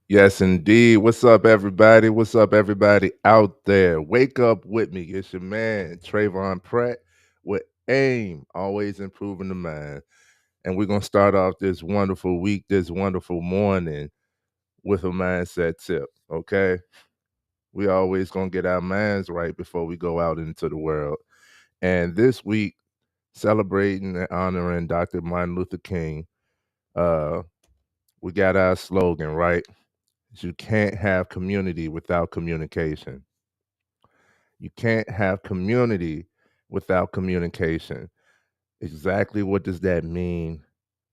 Yes, indeed. What's up, everybody? What's up, everybody out there? Wake up with me. It's your man, Trayvon Pratt, with AIM, always improving the mind. And we're going to start off this wonderful week, this wonderful morning with a mindset tip, okay? We always going to get our minds right before we go out into the world. And this week, celebrating and honoring Dr. Martin Luther King, uh, we got our slogan, right? You can't have community without communication. You can't have community without communication. Exactly what does that mean?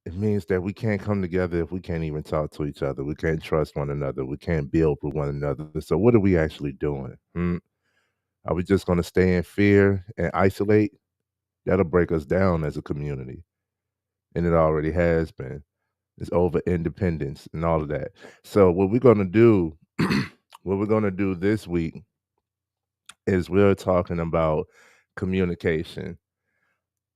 It means that we can't come together if we can't even talk to each other. We can't trust one another. We can't build with one another. So, what are we actually doing? Are we just going to stay in fear and isolate? That'll break us down as a community. And it already has been. It's over independence and all of that. So, what we're going to do, what we're going to do this week is we're talking about communication.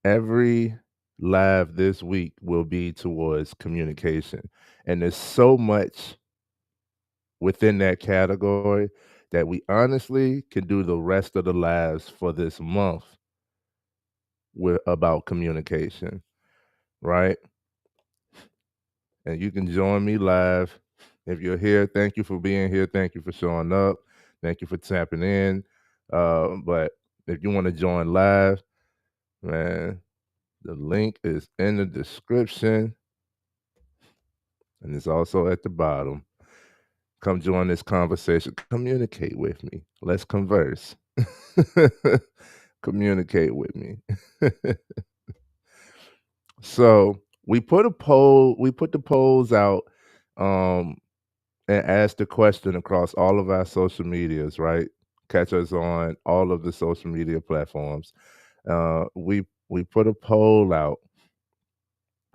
Every live this week will be towards communication. And there's so much within that category that we honestly can do the rest of the lives for this month with about communication, right? And you can join me live. If you're here, thank you for being here. Thank you for showing up. Thank you for tapping in. But if you want to join live, man, the link is in the description and it's also at the bottom. Come join this conversation. Communicate with me. Let's converse. Communicate with me. So we put the polls out um and asked the question across all of our social medias, right? Catch us on all of the social media platforms. We put a poll out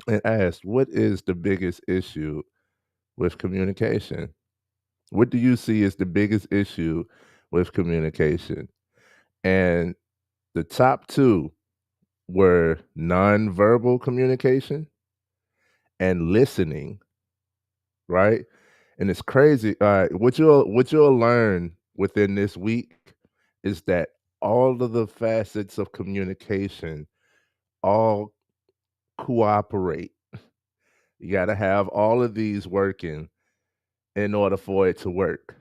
and asked, what is the biggest issue with communication? What do you see as the biggest issue with communication? And the top two were nonverbal communication and listening, right? And it's crazy. All right, what you'll learn within this week is that all of the facets of communication all cooperate. You got to have all of these working in order for it to work.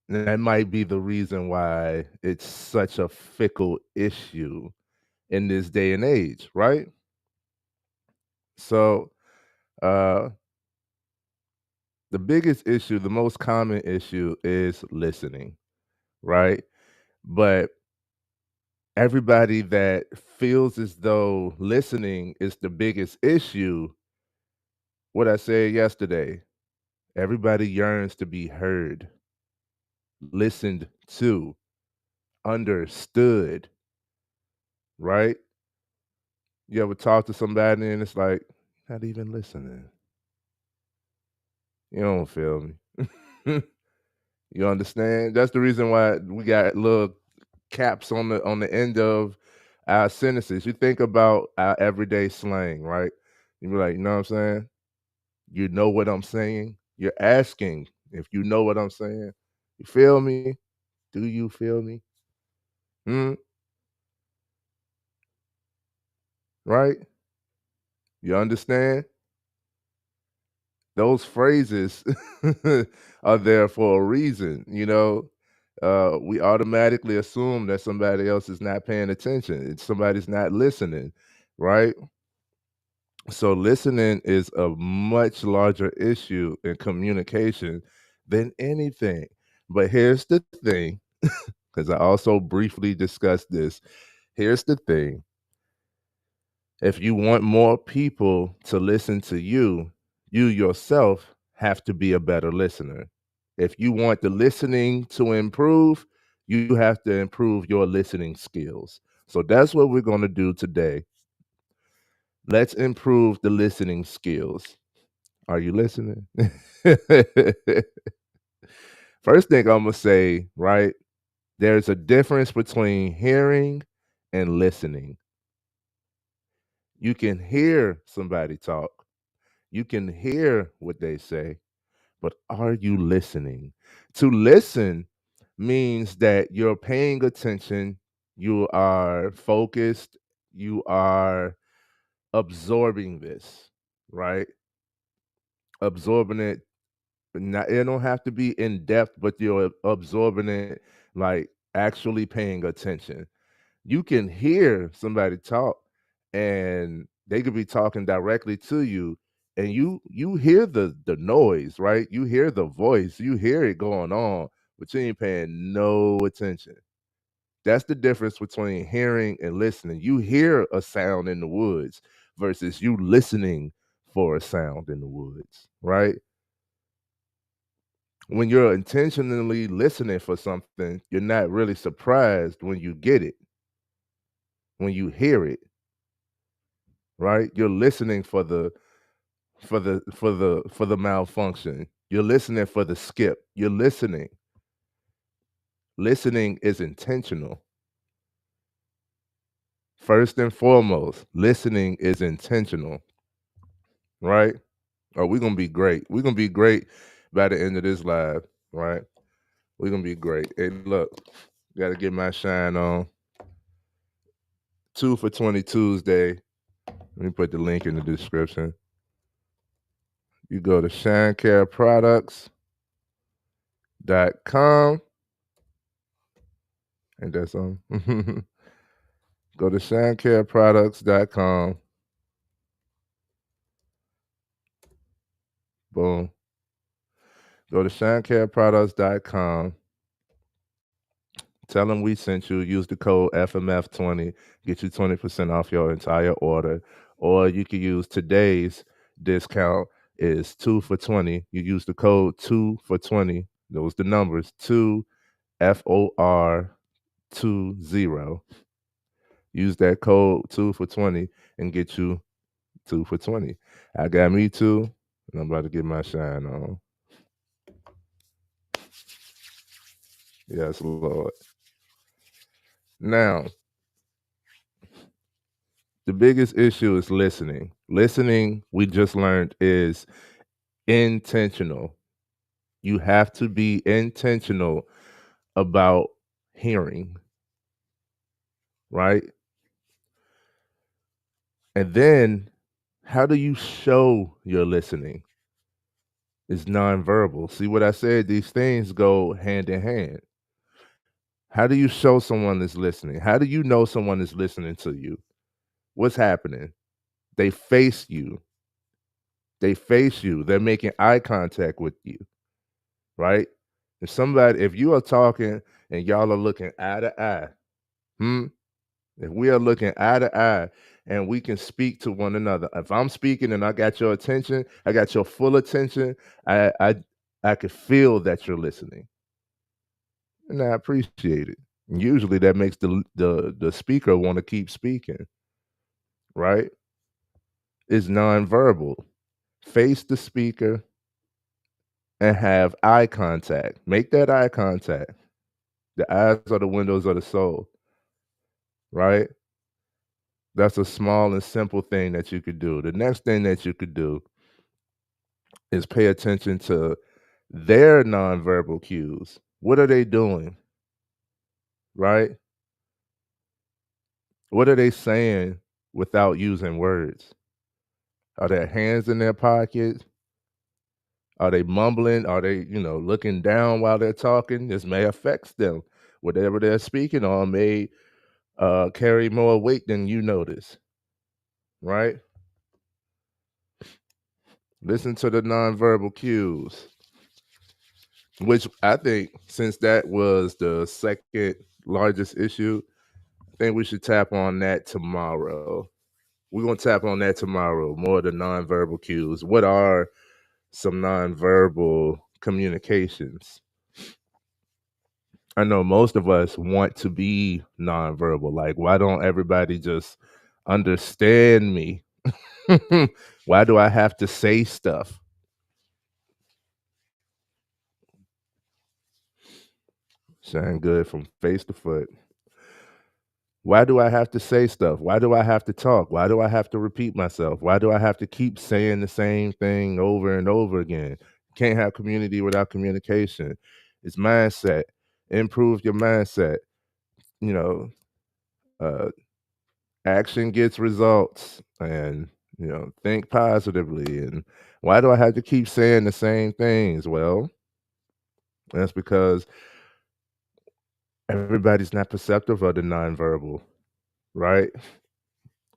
And that might be the reason why it's such a fickle issue in this day and age, right? So, uh, the biggest issue, the most common issue is listening, right? But everybody that feels as though listening is the biggest issue, what I said yesterday, everybody yearns to be heard, listened to, understood, right? You ever talk to somebody and it's like, not even listening. You don't feel me. You understand? That's the reason why we got little caps on the end of our sentences. You think about our everyday slang, right? You be like, you know what I'm saying? You know what I'm saying? You're asking if you know what I'm saying. You feel me? Do you feel me? Hmm? Right? You understand? Those phrases are there for a reason, you know. We automatically assume that somebody else is not paying attention. Somebody's not listening, right? So listening is a much larger issue in communication than anything. But here's the thing, because I also briefly discussed this. Here's the thing. If you want more people to listen to you, you yourself have to be a better listener. If you want the listening to improve, you have to improve your listening skills. So that's what we're going to do today. Let's improve the listening skills. Are you listening? First thing I'm going to say, right? There's a difference between hearing and listening. You can hear somebody talk, you can hear what they say, but are you listening? To listen means that you're paying attention, you are focused, you are absorbing this, right? Absorbing it. Not, it don't have to be in depth, but you're absorbing it, like actually paying attention. You can hear somebody talk and they could be talking directly to you, and you hear the noise, right? You hear the voice, you hear it going on, but you ain't paying no attention. That's the difference between hearing and listening. You hear a sound in the woods versus you listening for a sound in the woods, right? When you're intentionally listening for something, you're not really surprised when you get it, when you hear it, right? You're listening for the malfunction. You're listening for the skip. You're listening. Listening is intentional. First and foremost, listening is intentional, right? Oh, we're gonna be great. We're gonna be great by the end of this live, right? We're gonna be great. Hey, look, gotta get my shine on. 2 for 20 Tuesday. Let me put the link in the description. You go to shinecareproducts.com, and that's on. Go to shinecareproducts.com. Boom. Go to shinecareproducts.com. Tell them we sent you. Use the code FMF20. Get you 20% off your entire order. Or you can use today's discount is 2 for 20. You use the code 2 for 20. Those the numbers 2FOR20. Use that code 2 for 20 and get you 2 for 20. I got me too, and I'm about to get my shine on. Yes, Lord. Now, the biggest issue is listening. Listening, we just learned, is intentional. You have to be intentional about hearing, right? And then, how do you show you're listening? Is nonverbal. See what I said? These things go hand in hand. How do you show someone is listening? How do you know someone is listening to you? What's happening? They face you. They face you. They're making eye contact with you, right? If you are talking and y'all are looking eye to eye, hmm? If we are looking eye to eye and we can speak to one another, if I'm speaking and I got your attention, I got your full attention, I could feel that you're listening, and I appreciate it. And usually that makes the speaker want to keep speaking, right? It's nonverbal. Face the speaker and have eye contact. Make that eye contact. The eyes are the windows of the soul, right? That's a small and simple thing that you could do. The next thing that you could do is pay attention to their nonverbal cues. What are they doing, right? What are they saying without using words? Are their hands in their pockets? Are they mumbling? Are they, looking down while they're talking? This may affect them. Whatever they're speaking on may carry more weight than you notice, right? Listen to the nonverbal cues, which I think, since that was the second largest issue, I think we should tap on that tomorrow. We're going to tap on that tomorrow, more of the nonverbal cues. What are some nonverbal communications? I know most of us want to be nonverbal. Like, why don't everybody just understand me? Why do I have to say stuff? Shine good from face to foot. Why do I have to say stuff? Why do I have to talk? Why do I have to repeat myself? Why do I have to keep saying the same thing over and over again? Can't have community without communication. It's mindset. Improve your mindset. You know, uh, action gets results, and think positively. And why do I have to keep saying the same things? Well, that's because everybody's not perceptive of the nonverbal, right?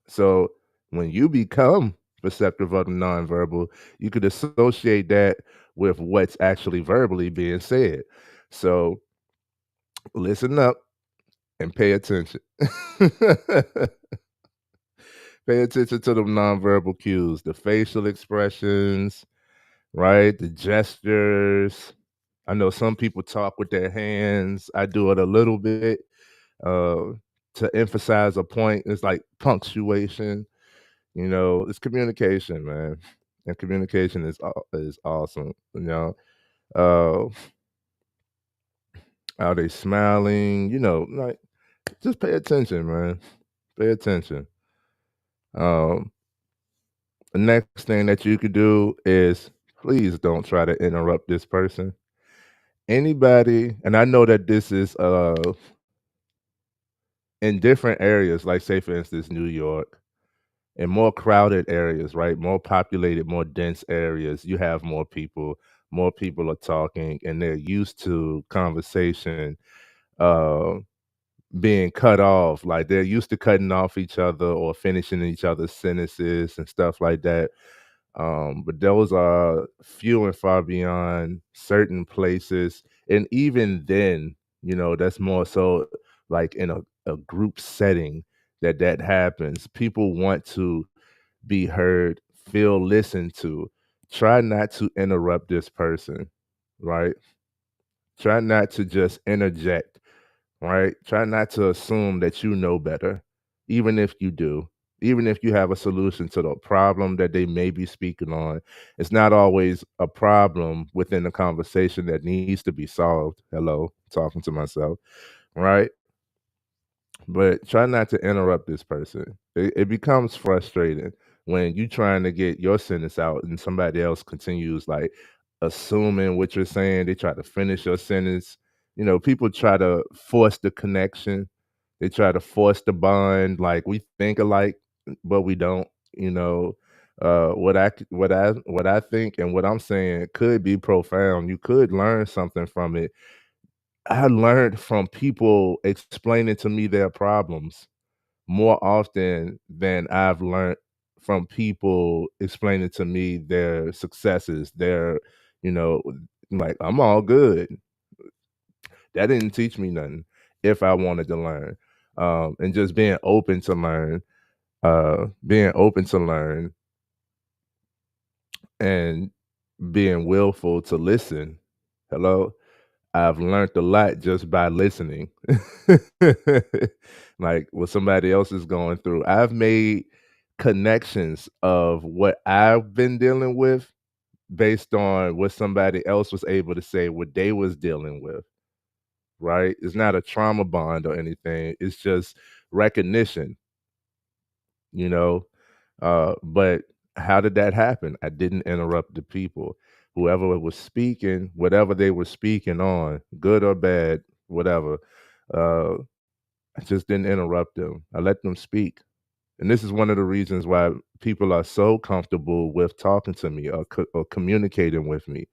So when you become perceptive of the nonverbal, you could associate that with what's actually verbally being said. So listen up and pay attention. Pay attention to the nonverbal cues, the facial expressions, right? The gestures. I know some people talk with their hands. I do it a little bit uh, to emphasize a point. It's like punctuation. It's communication, man, and communication is awesome. Uh, are they smiling? Like just pay attention, man. Pay attention. Um, the next thing that you could do is please don't try to interrupt this person. Anybody, and I know that this is in different areas, like say for instance, New York, in more crowded areas, right? More populated, more dense areas, you have more people are talking, and they're used to conversation uh being cut off. Like they're used to cutting off each other or finishing each other's sentences and stuff like that. But those are few and far beyond certain places. And even then, that's more so like in a group setting that happens. People want to be heard, feel listened to. Try not to interrupt this person, right? Try not to just interject, right? Try not to assume that you know better, even if you do. Even if you have a solution to the problem that they may be speaking on, it's not always a problem within the conversation that needs to be solved. Hello, talking to myself, right? But try not to interrupt this person. It becomes frustrating when you trying to get your sentence out and somebody else continues like assuming what you're saying. They try to finish your sentence. People try to force the connection. They try to force the bond. Like we think alike, but we don't. You know, what I think and what I'm saying could be profound. You could learn something from it. I learned from people explaining to me their problems more often than I've learned from people explaining to me their successes, you know, like I'm all good. That didn't teach me nothing if I wanted to learn. And just being open to learn and being willful to listen. Hello. I've learned a lot just by listening. Like what somebody else is going through. I've made connections of what I've been dealing with based on what somebody else was able to say what they was dealing with, right? It's not a trauma bond or anything. It's just recognition, you know. But how did that happen? I didn't interrupt the people. Whoever was speaking, whatever they were speaking on, good or bad, whatever, uh, I just didn't interrupt them. I let them speak. And this is one of the reasons why people are so comfortable with talking to me or communicating with me.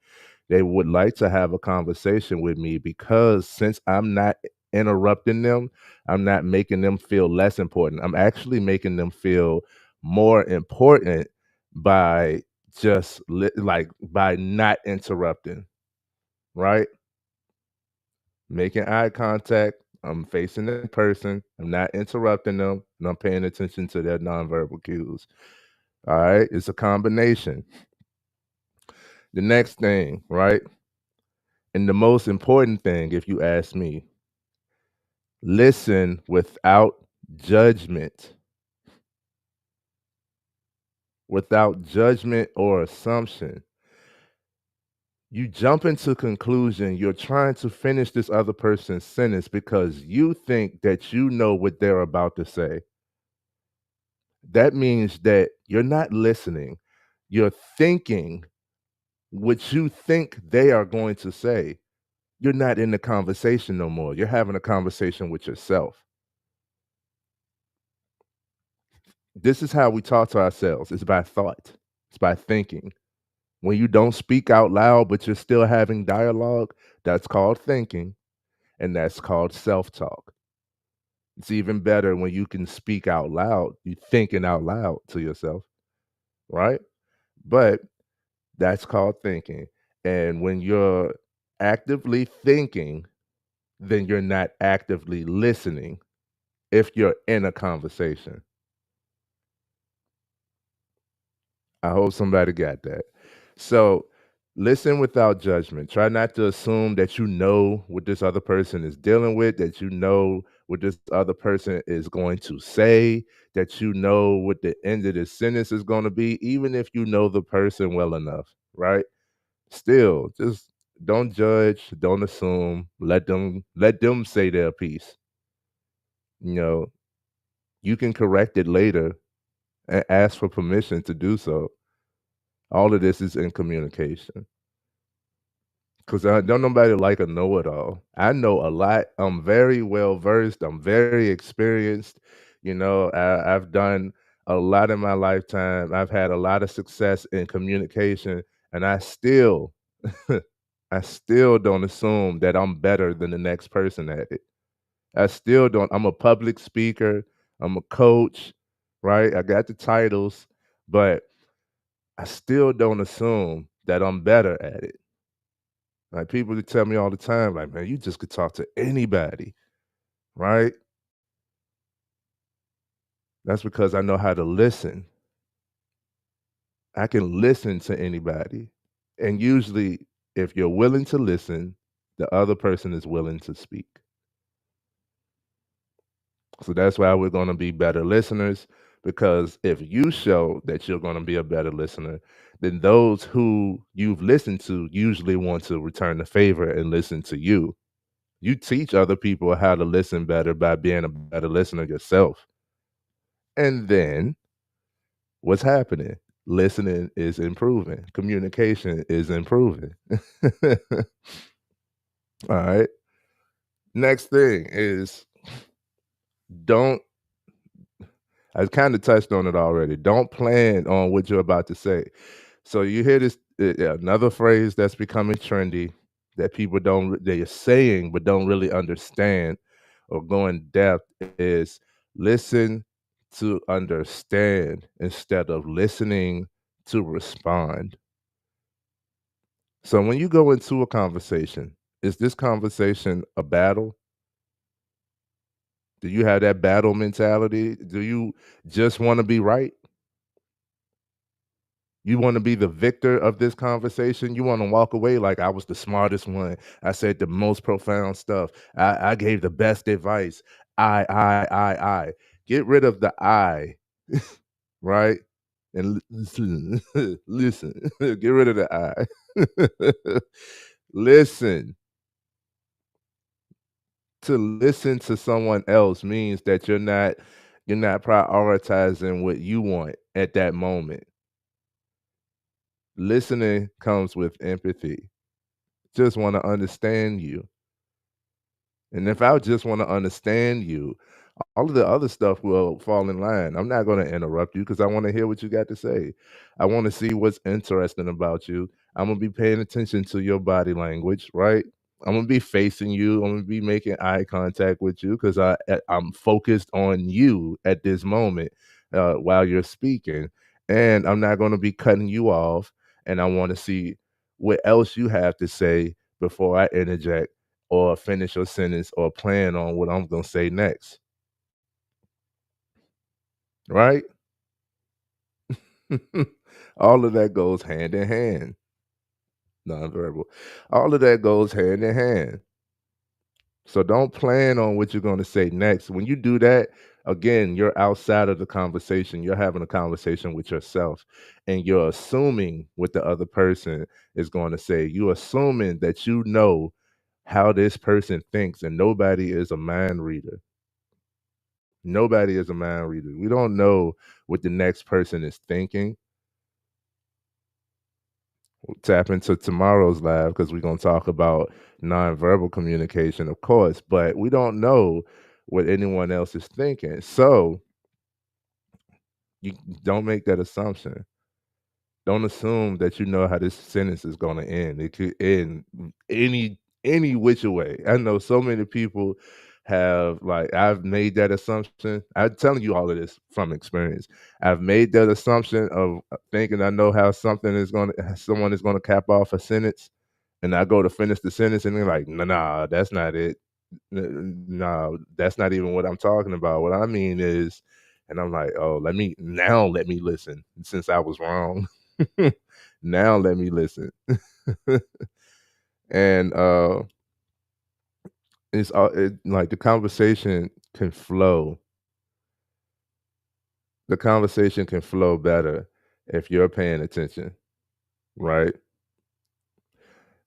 They would like to have a conversation with me because since I'm not interrupting them, I'm not making them feel less important. I'm actually making them feel more important by like by not interrupting, right? Making eye contact. I'm facing the person. I'm not interrupting them, and I'm paying attention to their nonverbal cues. All right, it's a combination. The next thing, right? And the most important thing, if you ask me, listen without judgment, without judgment or assumption. You jump into conclusion. You're trying to finish this other person's sentence because you think that you know what they're about to say. That means that you're not listening. You're thinking what you think they are going to say, you're not in the conversation no more. You're having a conversation with yourself. This is how we talk to ourselves. It's by thought. It's by thinking. When you don't speak out loud, but you're still having dialogue, that's called thinking, and that's called self-talk. It's even better when you can speak out loud. You thinking out loud to yourself, right? But that's called thinking. And when you're actively thinking, then you're not actively listening if you're in a conversation. I hope somebody got that. So listen without judgment. Try not to assume that you know what this other person is dealing with, that you know what this other person is going to say, that you know what the end of the sentence is going to be, even if you know the person well enough, right? Still, just don't judge, don't assume, let them say their piece. You know, you can correct it later and ask for permission to do so. All of this is in communication. Cause I don't nobody like a know-it-all. I know a lot. I'm very well versed. I'm very experienced. I've done a lot in my lifetime. I've had a lot of success in communication, and I still, I still don't assume that I'm better than the next person at it. I still don't. I'm a public speaker. I'm a coach, right? I got the titles, but I still don't assume that I'm better at it. Like people that tell me all the time, like, man, you just could talk to anybody, right? That's because I know how to listen. I can listen to anybody. And usually, if you're willing to listen, the other person is willing to speak. So that's why we're going to be better listeners. Because if you show that you're going to be a better listener, then those who you've listened to usually want to return the favor and listen to you. You teach other people how to listen better by being a better listener yourself. And then what's happening? Listening is improving, communication is improving. All right. Next thing is don't, I kind of touched on it already. Don't plan on what you're about to say. So you hear this another phrase that's becoming trendy that people don't they're saying but don't really understand or go in depth is listen to understand instead of listening to respond. So when you go into a conversation, is this conversation a battle? Do you have that battle mentality? Do you just want to be right? You want to be the victor of this conversation. You want to walk away like I was the smartest one. I said the most profound stuff. I gave the best advice. I. Get rid of the I, right? And listen, listen. Get rid of the I. Listen. To listen to someone else means that you're not prioritizing what you want at that moment. Listening comes with empathy. Just want to understand you. And if I just want to understand you, all of the other stuff will fall in line. I'm not going to interrupt you because I want to hear what you got to say. I want to see what's interesting about you. I'm going to be paying attention to your body language, right? I'm going to be facing you. I'm going to be making eye contact with you because I'm focused on you at this moment while you're speaking. And I'm not going to be cutting you off. And I want to see what else you have to say before I interject or finish your sentence or plan on what I'm going to say next, right? All of that goes hand in hand, nonverbal. All of that goes hand in hand. So don't plan on what you're going to say next. When you do that, again, you're outside of the conversation. You're having a conversation with yourself and you're assuming what the other person is going to say. You're assuming that you know how this person thinks, and nobody is a mind reader. Nobody is a mind reader. We don't know what the next person is thinking. We'll tap into tomorrow's live because we're gonna talk about nonverbal communication, of course, but we don't know what anyone else is thinking. So you don't make that assumption. Don't assume that you know how this sentence is gonna end. It could end any which way. I know so many people have like I've made that assumption. I'm telling you all of this from experience. I've made that assumption of thinking I know how something is gonna someone is gonna cap off a sentence, and I go to finish the sentence and they're like, nah, that's not it. No, that's not even what I'm talking about. What I mean is, and I'm like, oh, let me listen since I was wrong. Now let me listen. And like the conversation can flow. The conversation can flow better if you're paying attention, right?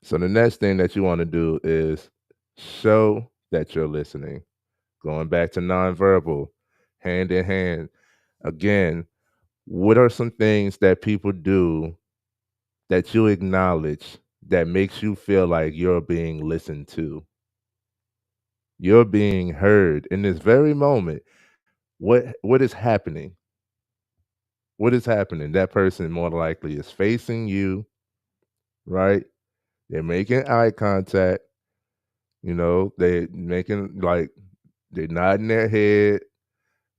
So the next thing that you want to do is show that you're listening. Going back to nonverbal, hand in hand. Again, what are some things that people do that you acknowledge that makes you feel like you're being listened to? You're being heard in this very moment. What is happening? What is happening? That person more likely is facing you, right? They're making eye contact, they making like they're nodding their head.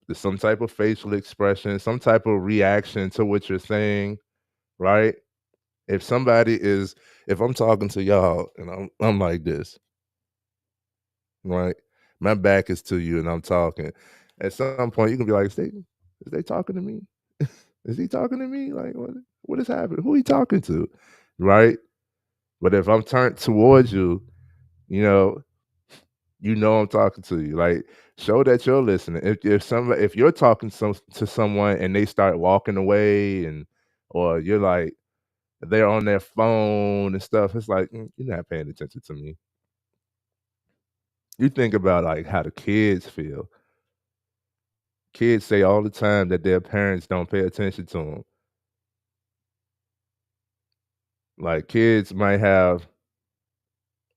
There's some type of facial expression, some type of reaction to what you're saying, right? If somebody is if I'm talking to y'all and I'm like this, right? My back is to you and I'm talking. At some point you can be like, is they talking to me? Is he talking to me? Like what is happening? Who he talking to? Right? But if I'm turned towards you, you know, you know I'm talking to you. Like show that you're listening. If you're talking to someone and they start walking away and or you're like they're on their phone and stuff, it's like you're not paying attention to me. You think about like how the kids feel. Kids say all the time that their parents don't pay attention to them. Like kids might have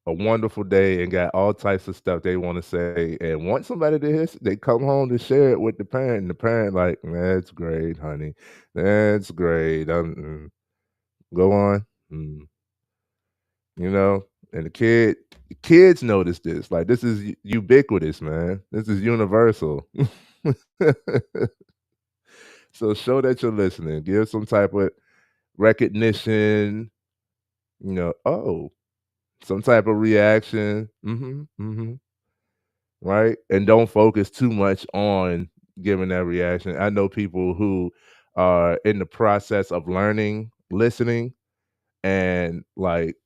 a wonderful day and got all types of stuff they want to say, and want somebody to hear, they come home to share it with the parent, and the parent like, "That's great, honey. That's great. Go on." Mm, you know, and kids notice this. Like this is ubiquitous, man. This is universal. So show that you're listening. Give some type of recognition. Oh, some type of reaction. Right? And don't focus too much on giving that reaction. I know people who are in the process of learning listening, and like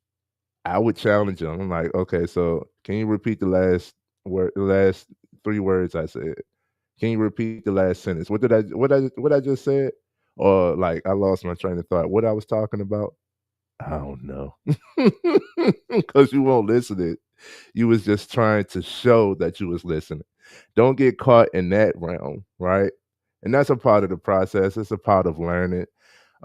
I would challenge them. I'm like, okay, so can you repeat the last three words I said? Can you repeat the last sentence? What I just said? Or like I lost my train of thought. What I was talking about? I don't know. Because you won't listen it. You was just trying to show that you was listening. Don't get caught in that realm, right? And that's a part of the process. It's a part of learning.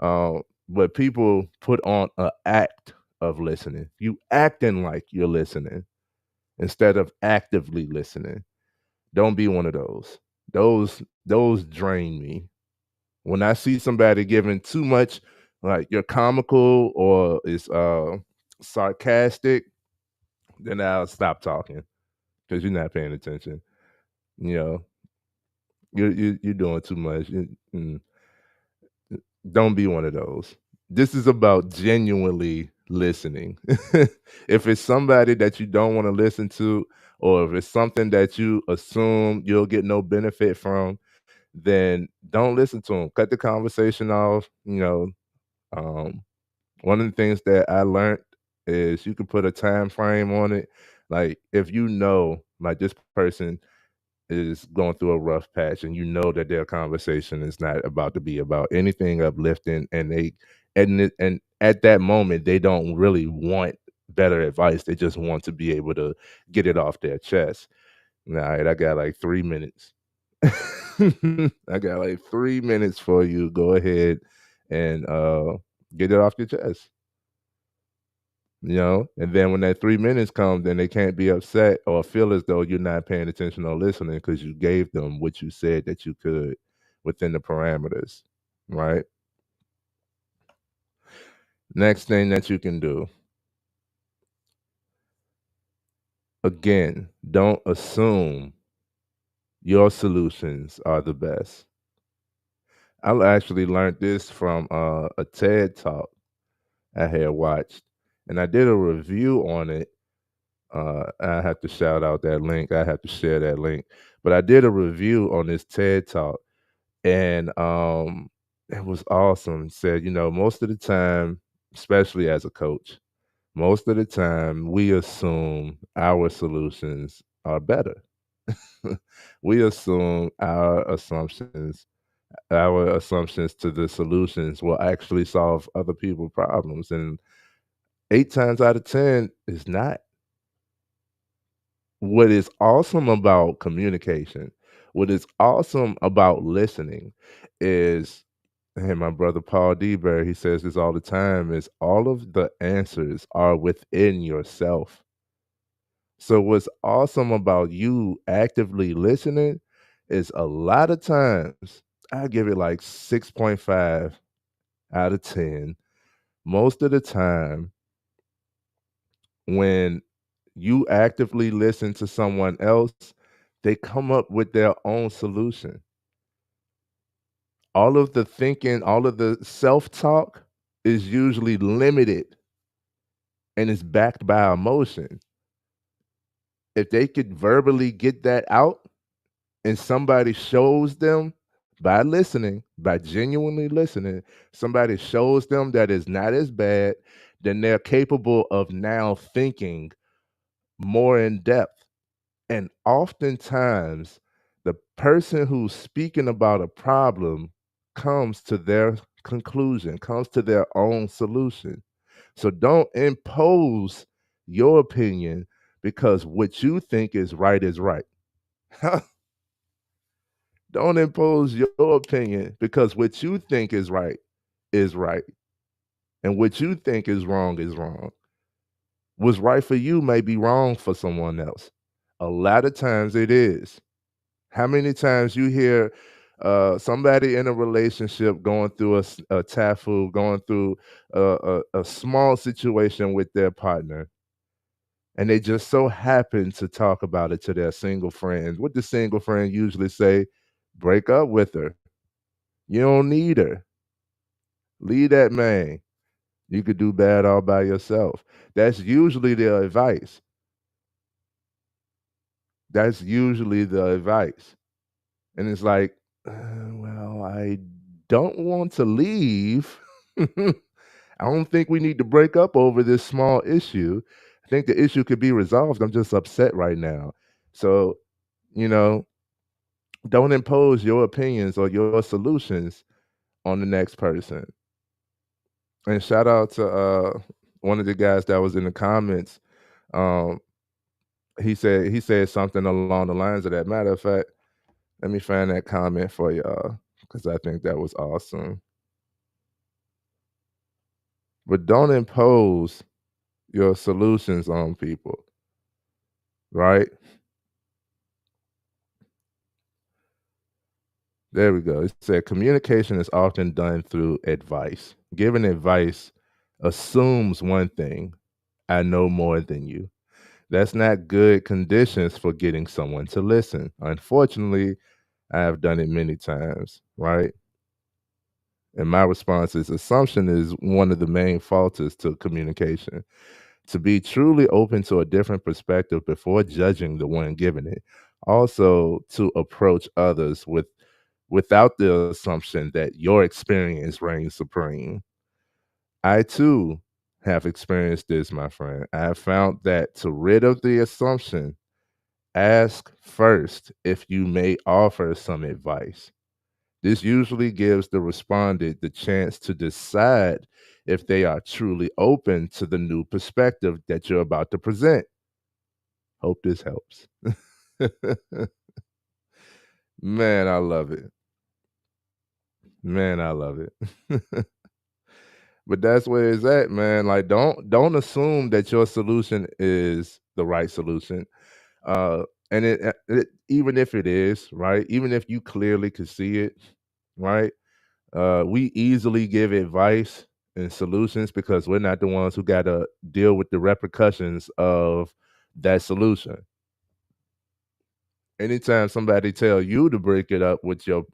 But people put on an act of listening. You acting like you're listening instead of actively listening. Don't be one of those. Those drain me. When I see somebody giving too much, like you're comical or is sarcastic, then I'll stop talking because you're not paying attention. You know, you're doing too much. Don't be one of those. This is about genuinely listening. If it's somebody that you don't want to listen to, or if it's something that you assume you'll get no benefit from, then don't listen to them. Cut the conversation off. Um, one of the things that I learned is you can put a time frame on it. Like if you know, like this person is going through a rough patch and you know that their conversation is not about to be about anything uplifting, and and at that moment they don't really want better advice. They just want to be able to get it off their chest. All right, I got like 3 minutes. I got like 3 minutes for you. Go ahead and get it off your chest. And then when that 3 minutes comes, then they can't be upset or feel as though you're not paying attention or listening because you gave them what you said that you could within the parameters, right? Next thing that you can do, again, don't assume your solutions are the best. I actually learned this from a TED talk I had watched, and I did a review on it. I have to shout out that link. I have to share that link. But I did a review on this TED talk, and it was awesome. It said, most of the time, especially as a coach, most of the time we assume our solutions are better. We assume our assumptions to the solutions will actually solve other people's problems. And 8 times out of 10 is not. What is awesome about communication, what is awesome about listening is, and my brother Paul Deber, he says this all the time, is all of the answers are within yourself. So what's awesome about you actively listening is a lot of times, I give it like 6.5 out of 10. Most of the time, when you actively listen to someone else, they come up with their own solution. All of the thinking, all of the self-talk is usually limited and is backed by emotion. If they could verbally get that out and somebody shows them by listening, by genuinely listening, somebody shows them that it's not as bad, then they're capable of now thinking more in depth. And oftentimes, the person who's speaking about a problem comes to their conclusion, comes to their own solution. So don't impose your opinion because what you think is right is right. Don't impose your opinion because what you think is right is right. And what you think is wrong is wrong. What's right for you may be wrong for someone else. A lot of times it is. How many times you hear somebody in a relationship going through a tafu, going through a small situation with their partner, and they just so happen to talk about it to their single friends? What the single friend usually say? Break up with her. You don't need her. Leave that man. You could do bad all by yourself. That's usually their advice. That's usually the advice. And it's like, well, I don't want to leave. I don't think we need to break up over this small issue. I think the issue could be resolved. I'm just upset right now. So, you know, don't impose your opinions or your solutions on the next person. And shout out to one of the guys that was in the comments. Um, he said something along the lines of that. Matter of fact, let me find that comment for y'all because I think that was awesome. But don't impose your solutions on people, right? There we go. It said communication is often done through advice. Giving advice assumes one thing: I know more than you. That's not good conditions for getting someone to listen. Unfortunately, I have done it many times, right? And my response is assumption is one of the main falters to communication. To be truly open to a different perspective before judging the one giving it. Also, to approach others without the assumption that your experience reigns supreme. I too have experienced this, my friend. I have found that to rid of the assumption, ask first if you may offer some advice. This usually gives the respondent the chance to decide if they are truly open to the new perspective that you're about to present. Hope this helps. Man, I love it. Man, I love it. But that's where it's at, man. Like, don't assume that your solution is the right solution. Uh, and even if it is, right? Even if you clearly could see it, right? We easily give advice and solutions because we're not the ones who got to deal with the repercussions of that solution. Anytime somebody tell you to break it up with your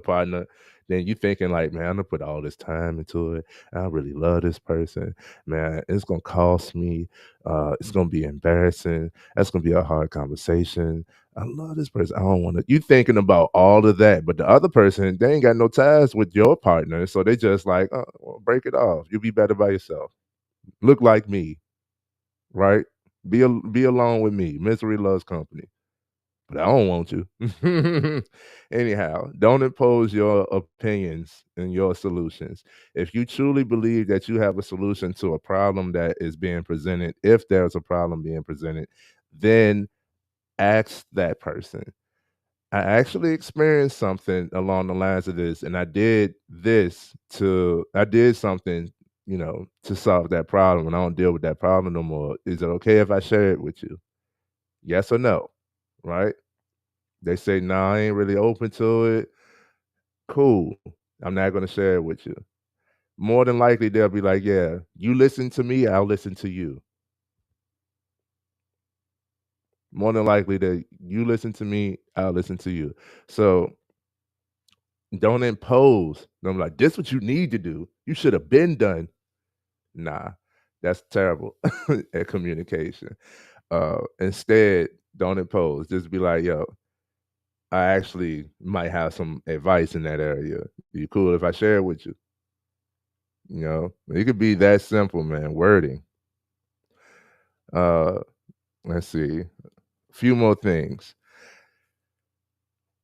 partner, then you thinking like, man, I'm gonna put all this time into it. I really love this person, man. It's gonna cost me. It's gonna be embarrassing. That's gonna be a hard conversation. I love this person. I don't want to. You thinking about all of that, but the other person, they ain't got no ties with your partner, so they just like, oh, well, break it off. You'll be better by yourself. Look like me, right? Be alone with me. Misery loves company. But I don't want you. Anyhow, don't impose your opinions and your solutions. If you truly believe that you have a solution to a problem that is being presented, if there's a problem being presented, then ask that person. I actually experienced something along the lines of this, and I did something, to solve that problem, and I don't deal with that problem no more. Is it okay if I share it with you? Yes or no? Right? They say, "Nah, I ain't really open to it." Cool. I'm not gonna share it with you. More than likely, they'll be like, "Yeah, you listen to me, I'll listen to you." More than likely that you listen to me, I'll listen to you. So don't impose. I'm like, this what you need to do. You should have been done. Nah, that's terrible at communication. Instead, don't impose. Just be like, yo, I actually might have some advice in that area. You cool if I share it with you? It could be that simple, man. Wording. Uh, let's see. A few more things.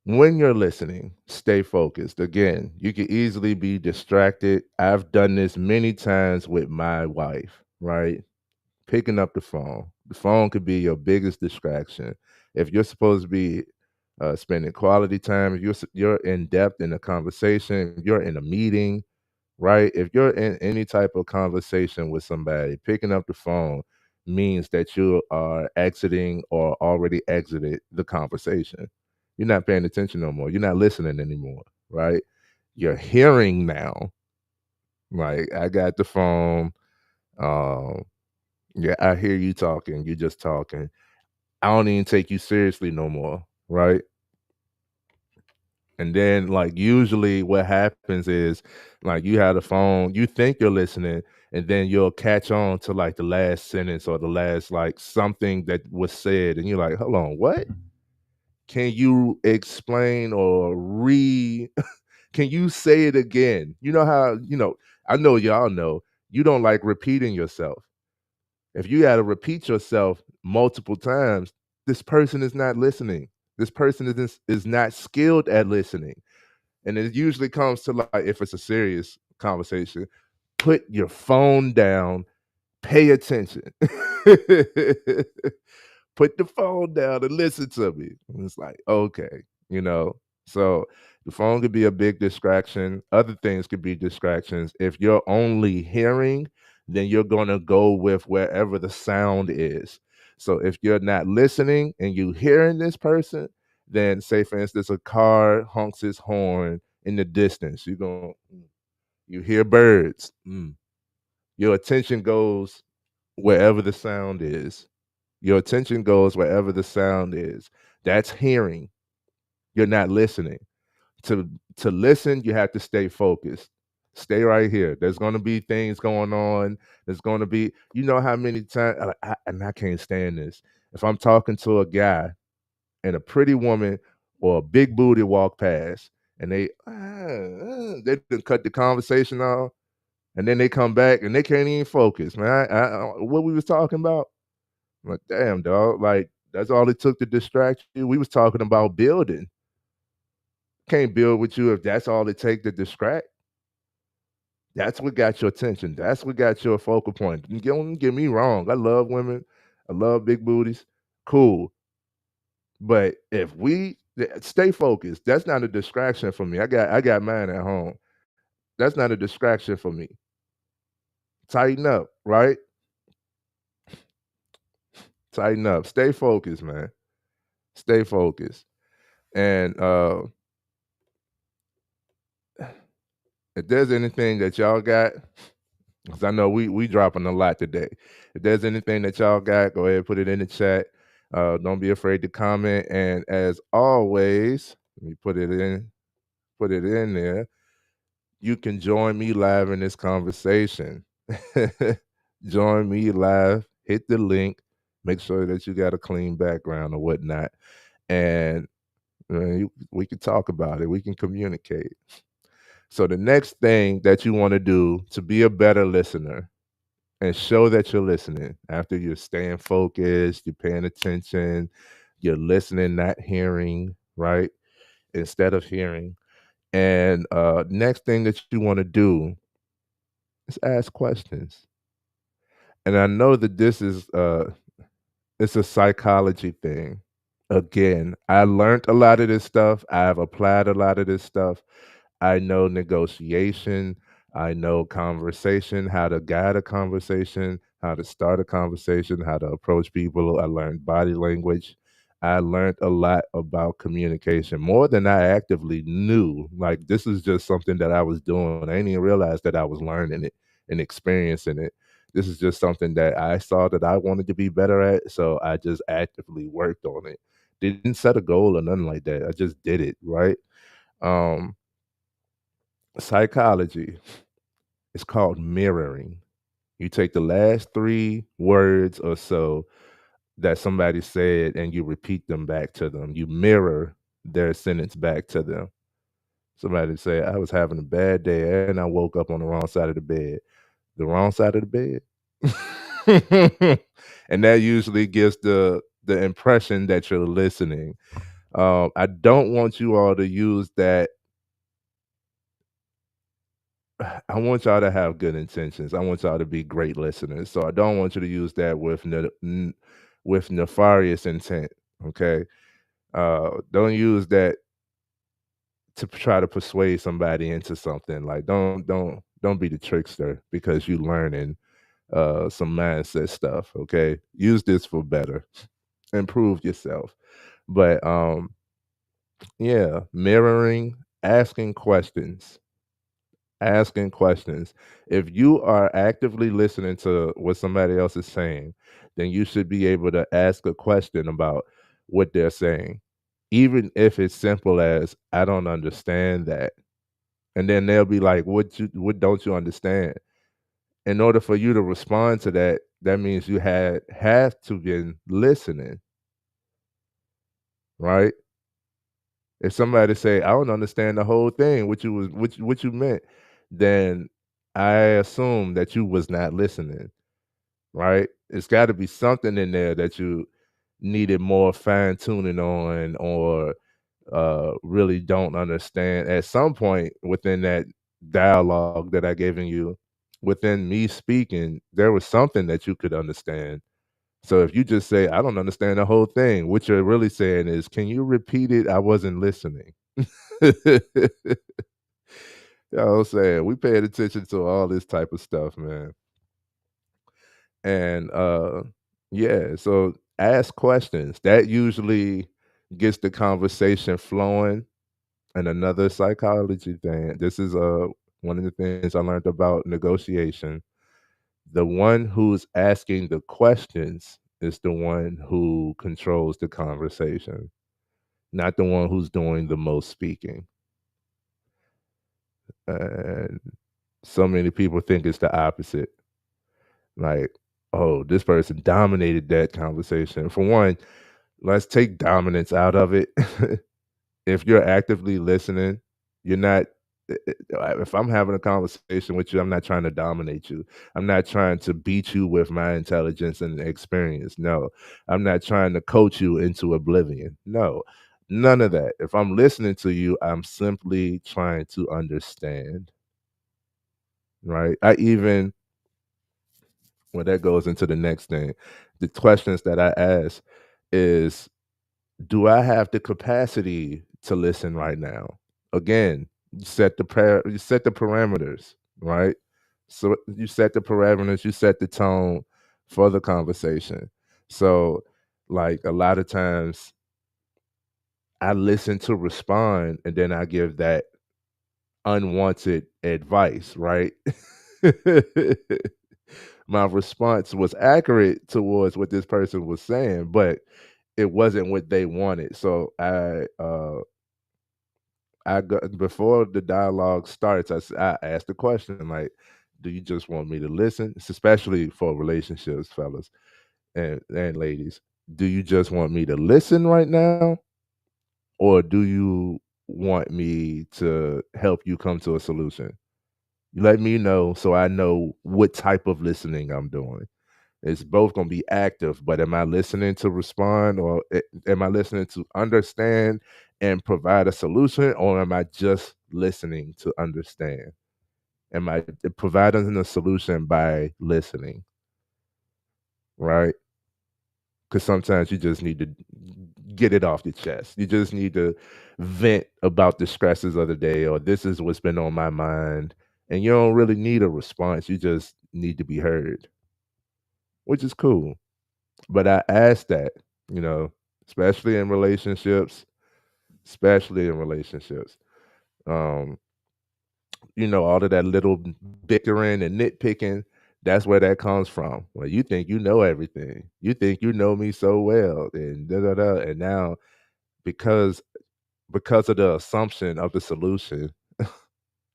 When you're listening, stay focused. Again, you can easily be distracted. I've done this many times with my wife, right? Picking up the phone. The phone could be your biggest distraction. If you're supposed to be spending quality time, if you're in depth in a conversation, if you're in a meeting, right? If you're in any type of conversation with somebody, picking up the phone means that you are exiting or already exited the conversation. You're not paying attention no more. You're not listening anymore, right? You're hearing now. Like, I got the phone. Um, yeah, I hear you talking. You just talking. I don't even take you seriously no more, right? And then, like, usually what happens is, like, you have the phone, you think you're listening, and then you'll catch on to, like, the last sentence or the last, like, something that was said, and you're like, "Hold on, what? Can you explain or can you say it again?" You know how, I know y'all know, you don't like repeating yourself. If you gotta repeat yourself multiple times, this person is not listening. This person is not skilled at listening. And it usually comes to, like, if it's a serious conversation, put your phone down, pay attention. Put the phone down and listen to me. And it's like, okay, you know. So the phone could be a big distraction. Other things could be distractions. If you're only hearing, then you're gonna go with wherever the sound is. So if you're not listening and you hearing this person, then say for instance a car honks its horn in the distance. You hear birds. Your attention goes wherever the sound is. Your attention goes wherever the sound is. That's hearing. You're not listening. To to listen, you have to stay focused. Stay right here. There's going to be things going on. There's going to be, how many times, and I can't stand this. If I'm talking to a guy and a pretty woman or a big booty walk past, and they done cut the conversation off, and then they come back and they can't even focus, man. What we was talking about? I'm like, damn, dog. Like, that's all it took to distract you. We was talking about building. Can't build with you if that's all it take to distract. That's what got your attention. That's what got your focal point. Don't get me wrong. I love women. I love big booties. Cool. But if we stay focused, that's not a distraction for me. I got mine at home. That's not a distraction for me. Tighten up, right? Tighten up. Stay focused, man. Stay focused. And if there's anything that y'all got, because I know we dropping a lot today. If there's anything that y'all got, go ahead, put it in the chat. Don't be afraid to comment. And as always, let me put it in there. You can join me live in this conversation. Join me live. Hit the link. Make sure that you got a clean background or whatnot, and we can talk about it. We can communicate. So the next thing that you want to do to be a better listener and show that you're listening after you're staying focused, you're paying attention, you're listening, not hearing, right? Instead of hearing. And next thing that you want to do is ask questions. And I know that this is it's a psychology thing. Again, I learned a lot of this stuff. I've applied a lot of this stuff. I know negotiation. I know conversation, how to guide a conversation, how to start a conversation, how to approach people. I learned body language. I learned a lot about communication, more than I actively knew. Like, this is just something that I was doing. I didn't even realize that I was learning it and experiencing it. This is just something that I saw that I wanted to be better at. So I just actively worked on it. Didn't set a goal or nothing like that. I just did it, right? Um, Psychology, it's called mirroring. You take the last 3 words or so that somebody said and you repeat them back to them. You mirror their sentence back to them. Somebody say, "I was having a bad day and I woke up on the wrong side of the bed." The wrong side of the bed? And that usually gives the impression that you're listening. I don't want you all to use that. I want y'all to have good intentions. I want y'all to be great listeners. So I don't want you to use that with with nefarious intent. Okay, don't use that to try to persuade somebody into something. Like, don't be the trickster because you learning some mindset stuff. Okay, use this for better. Improve yourself. But yeah, mirroring, asking questions. If you are actively listening to what somebody else is saying, then you should be able to ask a question about what they're saying, even if it's simple as, "I don't understand that." And then they'll be like, what don't you understand?" In order for you to respond to that, that means you have to been listening, right? If somebody say, "I don't understand the whole thing, what you meant," then I assume that you was not listening, right? It's got to be something in there that you needed more fine tuning on, or really don't understand at some point within that dialogue that I given you. Within me speaking, there was something that you could understand. So if you just say, "I don't understand the whole thing," what you're really saying is, "Can you repeat it? I wasn't listening." You know what I'm saying? We paying attention to all this type of stuff, man. And yeah, so ask questions. That usually gets the conversation flowing. And another psychology thing, this is one of the things I learned about negotiation. The one who's asking the questions is the one who controls the conversation, not the one who's doing the most speaking. And so many people think it's the opposite. Like, "Oh, this person dominated that conversation." For one, let's take dominance out of it. If you're actively listening, you're not if I'm having a conversation with you, I'm not trying to dominate you. I'm not trying to beat you with my intelligence and experience. No. I'm not trying to coach you into oblivion. No. None of that. If I'm listening to you, I'm simply trying to understand, right? I even Well, that goes into the next thing. The questions that I ask is, do I have the capacity to listen right now? Again, you set the parameters, right? So you set the parameters, you set the tone for the conversation. So, like a lot of times, I listen to respond, and then I give that unwanted advice, right? My response was accurate towards what this person was saying, but it wasn't what they wanted. So I got before the dialogue starts, I asked the question like, "Do you just want me to listen?" It's especially for relationships, fellas and ladies. Do you just want me to listen right now, or do you want me to help you come to a solution? You let me know so I know what type of listening I'm doing. It's both gonna be active, but am I listening to respond, or am I listening to understand and provide a solution, or am I just listening to understand? Am I providing a solution by listening, right? Because sometimes you just need to get it off your chest. You just need to vent about the stresses of the day, or this is what's been on my mind. And you don't really need a response. You just need to be heard, which is cool. But I ask that, you know, especially in relationships, especially in relationships. Um, all of that little bickering and nitpicking, that's where that comes from. Well, you think you know everything. You think you know me so well, and da da da. And now because because of the assumption of the solution,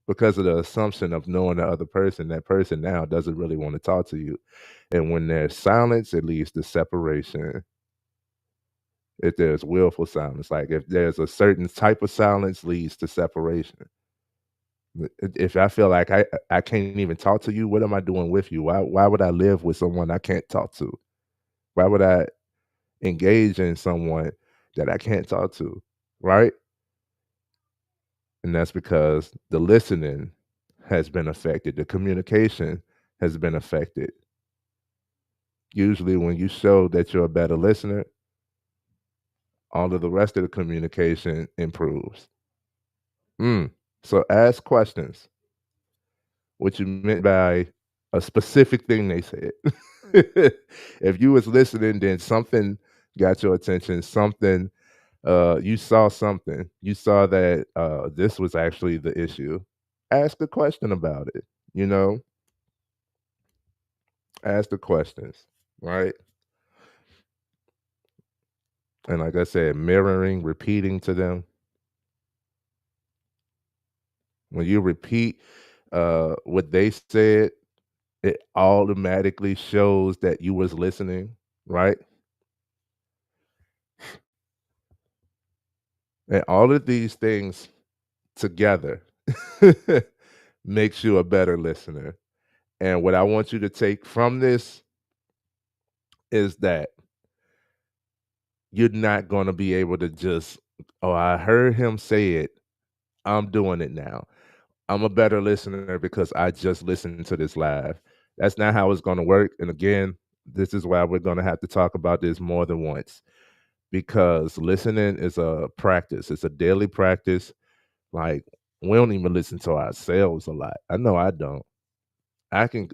because of the assumption of knowing the other person, that person now doesn't really want to talk to you. And when there's silence, it leads to separation. If there's willful silence, like if there's a certain type of silence leads to separation. If I feel like I can't even talk to you, what am I doing with you? Why would I live with someone I can't talk to? Why would I engage in someone that I can't talk to? Right? And that's because the listening has been affected. The communication has been affected. Usually when you show that you're a better listener, all of the rest of the communication improves. Mm. So ask questions. What you meant by a specific thing they said. If you was listening, then something got your attention, something you saw something. You saw that this was actually the issue. Ask a question about it, you know? Ask the questions, right? And like I said, mirroring, repeating to them. When you repeat what they said, it automatically shows that you was listening, right? And all of these things together makes you a better listener. And what I want you to take from this is that you're not going to be able to just, oh, I heard him say it. I'm doing it now. I'm a better listener because I just listened to this live. That's not how it's going to work. And again, this is why we're going to have to talk about this more than once, because listening is a practice. It's a daily practice. Like, we don't even listen to ourselves a lot. I know I don't. I can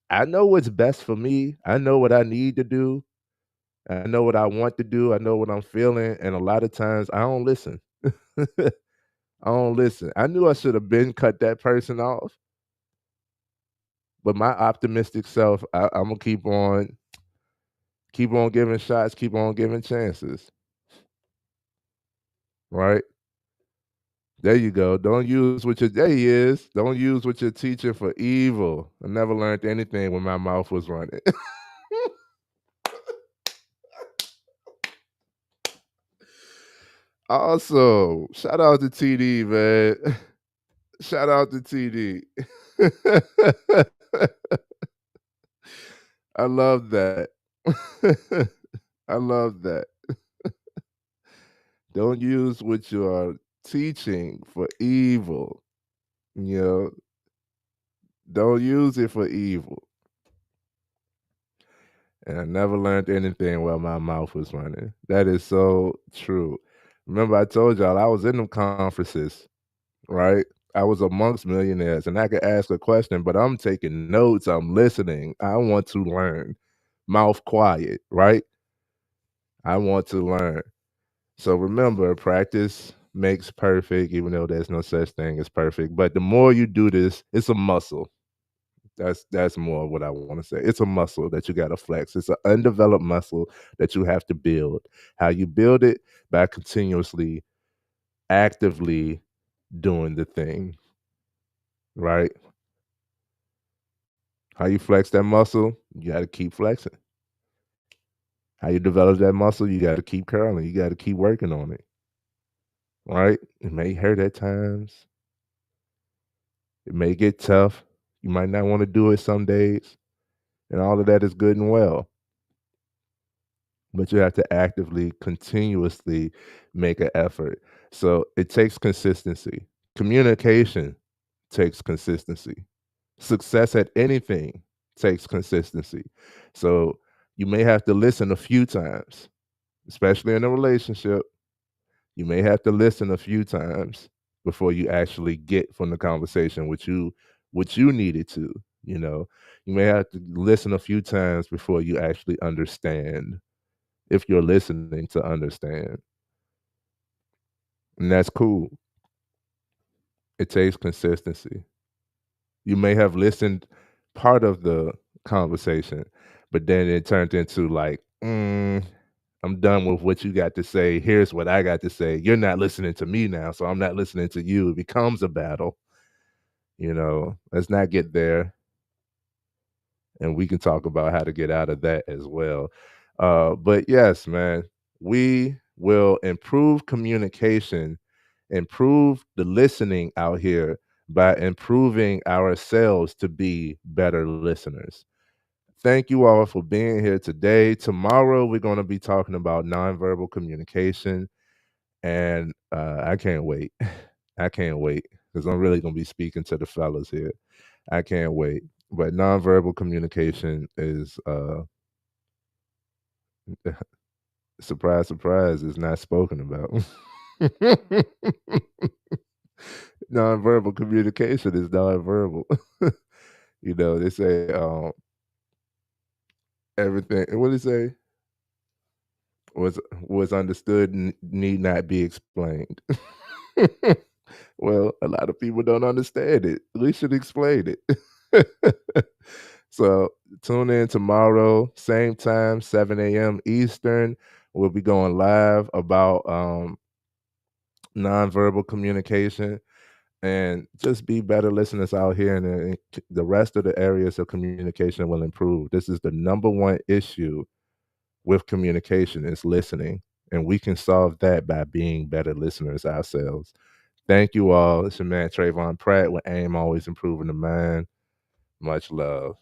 I know what's best for me. I know what I need to do. I know what I want to do. I know what I'm feeling. And a lot of times I don't listen. I don't listen. I knew I should have been cut that person off, but my optimistic self, I'm gonna keep on giving shots, keep on giving chances. Right? There you go. Don't use what your there he is. Don't use what you're teaching for evil. I never learned anything when my mouth was running. Awesome. Shout out to TD, man. Shout out to TD. I love that. I love that. Don't use what you are teaching for evil. You know, don't use it for evil. And I never learned anything while my mouth was running. That is so true. Remember, I told y'all I was in them conferences, right? I was amongst millionaires and I could ask a question, but I'm taking notes, I'm listening. I want to learn. Mouth quiet, right? I want to learn. So remember, practice makes perfect, even though there's no such thing as perfect. But the more you do this, it's a muscle. That's more what I want to say. It's a muscle that you got to flex. It's an undeveloped muscle that you have to build. How you build it? By continuously, actively doing the thing, right? How you flex that muscle? You got to keep flexing. How you develop that muscle? You got to keep curling. You got to keep working on it, right? It may hurt at times. It may get tough. You might not want to do it some days, and all of that is good and well. But you have to actively, continuously make an effort. So it takes consistency. Communication takes consistency. Success at anything takes consistency. So you may have to listen a few times, especially in a relationship. You may have to listen a few times before you actually get from the conversation what you needed to, you know. You may have to listen a few times before you actually understand, if you're listening to understand. And that's cool. It takes consistency. You may have listened part of the conversation, but then it turned into like, I'm done with what you got to say. Here's what I got to say. You're not listening to me now, so I'm not listening to you. It becomes a battle. Let's not get there. And we can talk about how to get out of that as well. But yes, man, we will improve communication, improve the listening out here by improving ourselves to be better listeners. Thank you all for being here today. Tomorrow, we're going to be talking about nonverbal communication. And I can't wait. I can't wait because I'm really going to be speaking to the fellas here. I can't wait. But nonverbal communication is, surprise, surprise, is not spoken about. Nonverbal communication is nonverbal. They say everything. What do they say? Was understood need not be explained. Well, a lot of people don't understand it. We should explain it. So tune in tomorrow, same time, 7 a.m. Eastern. We'll be going live about nonverbal communication, and just be better listeners out here, and the rest of the areas of communication will improve. This is the number one issue with communication, is listening, and we can solve that by being better listeners ourselves. Thank you all. It's your man Trayvon Pratt with AIM, always improving the mind. Much love.